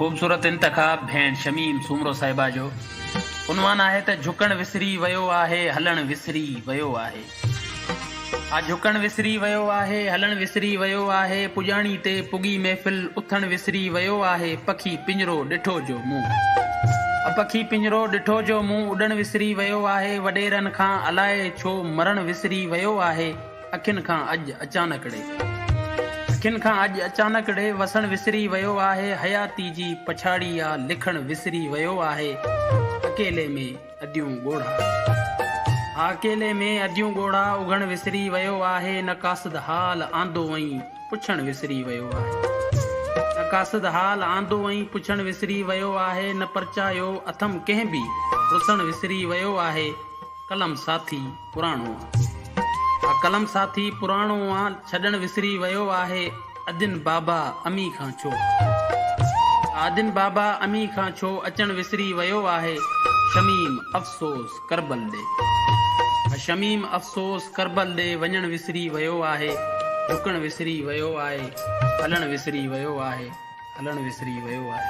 ख़ूबसूरत इंतख़ाब भेण शमीम सूमरो साहिबा जो। उनवान आहे त झुकण विसरी वियो आहे, हलण विसरी वियो आहे। झुकण विसरी वियो आहे, हलण विसरी वियो आहे। पुॼाणी ते पुगी महफ़िल, उथण विसरी वियो आहे। पखी पिंजरो ॾिठो जो मुंहुं, पखी पिंजरो ॾिठो जो मुंहुं। उॾण विसरी वियो आहे। वॾेरनि खां अलाए छो मरण विसरी वियो आहे। अखियुनि खां अॼु अचानक ॾे, अखियुनि खां अॼु अचानक ॾे। वसण विसरी वियो आहे। हयाती जी पछाड़ी आ लिखण विसरी वियो आहे। अकेले में अदियूं ॻोढ़ा, अकेले में अदियूं ॻोढ़ा उघण विसरी वियो आहे। न कासिद हाल आंदो वई पुछण विसरी वियो आहे। न कासिद हाल आंदो वई पुछण विसरी वियो आहे। न परचायो अथम कंहिं बि रुसण विसरी वियो आहे। कलम साथी पुराणो आ, कलम साथी पुराणो आ छॾण विसरी वियो आहे। अदिन बाबा अमी खां छो, आदिन बाबा अमी खां छो अचण विसरी वियो आहे। शमीम अफ़सोस करबल ॾे, शमीम अफ़सोस करबल ॾे वञण विसरी वियो आहे। झुकण विसरी वियो आहे, हलण विसरी वियो आहे, हलण विसरी वियो आहे।